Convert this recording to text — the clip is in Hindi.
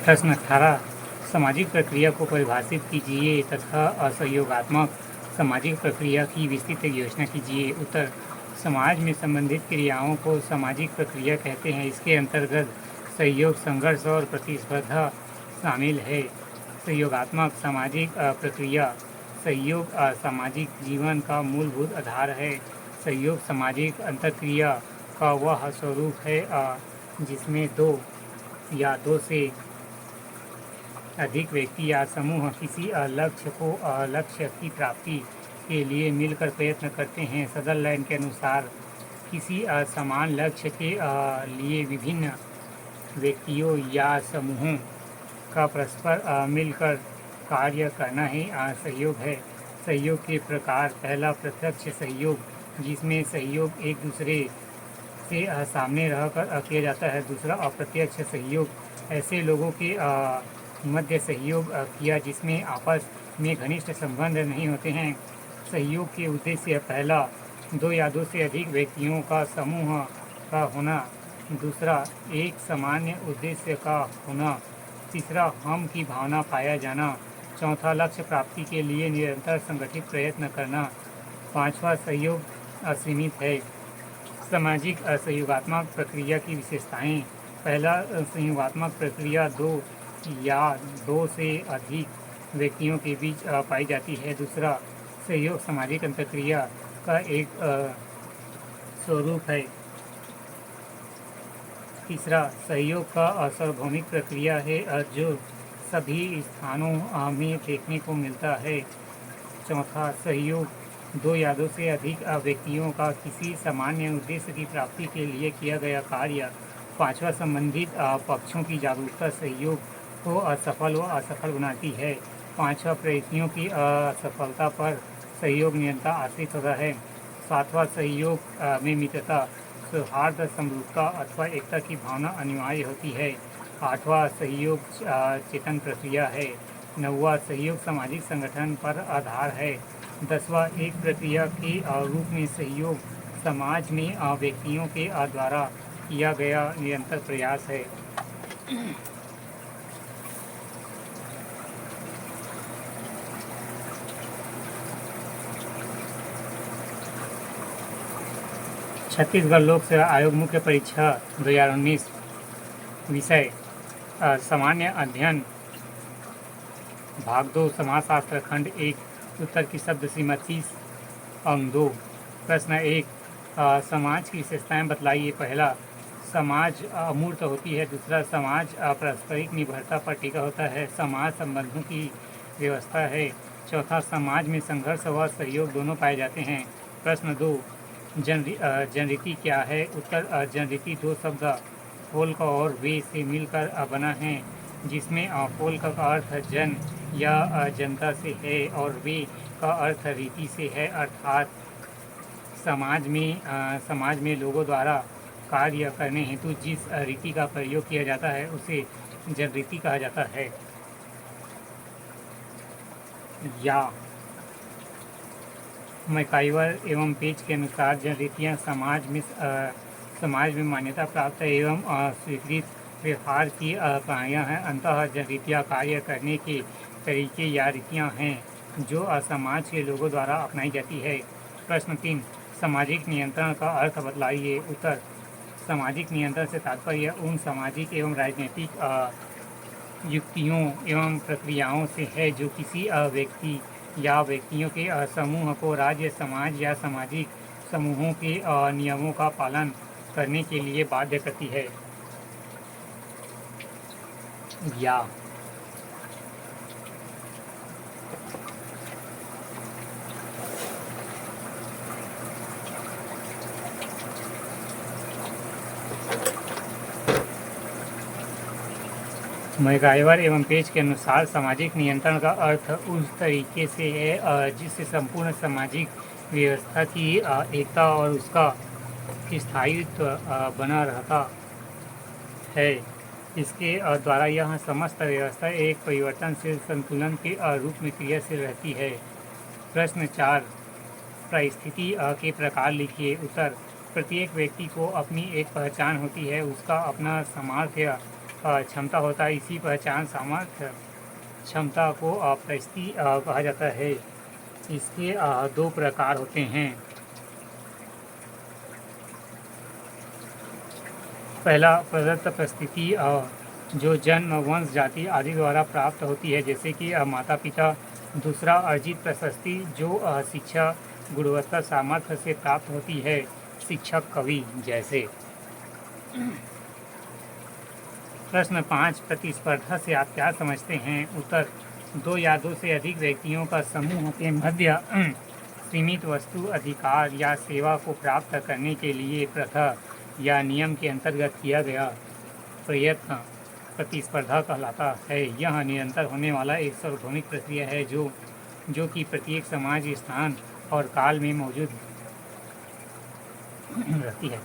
प्रश्न 18 सामाजिक प्रक्रिया को परिभाषित कीजिए तथा असहयोगात्मक सामाजिक प्रक्रिया की विस्तृत योजना कीजिए। उत्तर समाज में संबंधित क्रियाओं को सामाजिक प्रक्रिया कहते हैं। इसके अंतर्गत सहयोग, संघर्ष और प्रतिस्पर्धा शामिल है। सहयोगात्मक सामाजिक प्रक्रिया सहयोग सामाजिक जीवन का मूलभूत आधार है। सहयोग सामाजिक अंतःक्रिया का वह स्वरूप है जिसमें दो या दो से अधिक व्यक्ति या समूह किसी लक्ष्य की प्राप्ति के लिए मिलकर प्रयत्न करते हैं। सदरलैंड के अनुसार किसी समान लक्ष्य के लिए विभिन्न व्यक्तियों या समूहों का परस्पर मिलकर कार्य करना ही सहयोग है। सहयोग के प्रकार: पहला, प्रत्यक्ष सहयोग, जिसमें सहयोग एक दूसरे से सामने रहकर किया जाता है। दूसरा, अप्रत्यक्ष सहयोग, ऐसे लोगों के मध्य सहयोग किया जिसमें आपस में घनिष्ठ संबंध नहीं होते हैं। सहयोग के उद्देश्य: पहला, दो या दो से अधिक व्यक्तियों का समूह का होना। दूसरा, एक सामान्य उद्देश्य का होना। तीसरा, हम की भावना पाया जाना। चौथा, लक्ष्य प्राप्ति के लिए निरंतर संगठित प्रयत्न करना। पांचवा, सहयोग असीमित है। सामाजिक सहयोगात्मक प्रक्रिया की विशेषताएं: पहला, सहयोगात्मक प्रक्रिया दो या दो से अधिक व्यक्तियों के बीच पाई जाती है। दूसरा, सहयोग सामाजिक अंतःक्रिया का एक स्वरूप है। तीसरा, सहयोग का सार्वभौमिक प्रक्रिया है जो सभी स्थानों में देखने को मिलता है। चौथा, सहयोग दो या दो से अधिक व्यक्तियों का किसी सामान्य उद्देश्य की प्राप्ति के लिए किया गया कार्य। पांचवा, संबंधित पक्षों की जागरूकता सहयोग को असफल व असफल बनाती है। पांचवा, प्रयत्नों की असफलता पर सहयोग निरंतर आश्रित होता है। सातवां, सहयोग में मित्रता, सौहार्द, समरूपता अथवा एकता की भावना अनिवार्य होती है। आठवां, सहयोग चेतन प्रक्रिया है। नौवां, सहयोग सामाजिक संगठन पर आधार है। 10वां, एक प्रक्रिया के रूप में सहयोग समाज में व्यक्तियों के द्वारा किया गया निरंतर प्रयास है। छत्तीसगढ़ लोक सेवा आयोग मुख्य परीक्षा 2019 विषय सामान्य अध्ययन भाग 2 समाजशास्त्र खंड 1 उत्तर की शब्द सीमा 30 अंक 2। प्रश्न 1 समाज की विशेषताएं बतलाइए। पहला, समाज अमूर्त होती है। दूसरा, समाज पारस्परिक निर्भरता पर टिका होता है। समाज संबंधों की व्यवस्था है। चौथा, समाज में संघर्ष व सहयोग दोनों पाए जाते हैं। प्रश्न 2 जनरीति क्या है। उत्तर, जनरीति दो शब्द फोल्क और वे से मिलकर बना है, जिसमें फोल्क का अर्थ जन या जनता से है और वे का अर्थ रीति से है। अर्थात समाज में लोगों द्वारा कार्य करने हेतु जिस रीति का प्रयोग किया जाता है उसे जनरीति कहा जाता है। या मैकाइवर एवं पेज के अनुसार जनरीतियाँ समाज में मान्यता प्राप्त एवं स्वीकृत व्यवहार की प्रणालियाँ हैं। अंततः जनरीतियाँ कार्य करने के तरीके या रीतियाँ हैं जो समाज के लोगों द्वारा अपनाई जाती है। प्रश्न 3 सामाजिक नियंत्रण का अर्थ बतलाइए। उत्तर, सामाजिक नियंत्रण से तात्पर्य उन सामाजिक एवं राजनीतिक युक्तियों एवं प्रक्रियाओं से है जो किसी व्यक्ति या व्यक्तियों के समूह को राज्य, समाज या सामाजिक समूहों के नियमों का पालन करने के लिए बाध्य करती है। या मैकाइवर एवं पेज के अनुसार सामाजिक नियंत्रण का अर्थ उस तरीके से है जिससे संपूर्ण सामाजिक व्यवस्था की एकता और उसका स्थायित्व बना रहता है। इसके द्वारा यह समस्त व्यवस्था एक परिवर्तनशील संतुलन के रूप में क्रियाशील रहती है। प्रश्न 4 परिस्थिति के प्रकार लिखिए। उत्तर, प्रत्येक व्यक्ति को अपनी एक पहचान होती है। उसका अपना सामर्थ्य क्षमता होता है। इसी पहचान सामर्थ्य क्षमता को परिस्थिति कहा जाता है। इसके दो प्रकार होते हैं। पहला प्रदत्त परिस्थिति जो जन्म, वंश, जाति आदि द्वारा प्राप्त होती है, जैसे कि माता पिता। दूसरा अर्जित प्रशस्ति जो शिक्षा, गुणवत्ता, सामर्थ्य से प्राप्त होती है, शिक्षक, कवि जैसे। प्रश्न 5, प्रतिस्पर्धा से आप क्या समझते हैं? उत्तर, दो या दो से अधिक व्यक्तियों का समूह के मध्य सीमित वस्तु, अधिकार या सेवा को प्राप्त करने के लिए प्रथा या नियम के अंतर्गत किया गया प्रयत्न प्रतिस्पर्धा कहलाता है। यह निरंतर होने वाला एक सार्वभौमिक प्रक्रिया है जो कि प्रत्येक समाज, स्थान और काल में मौजूद रहती है।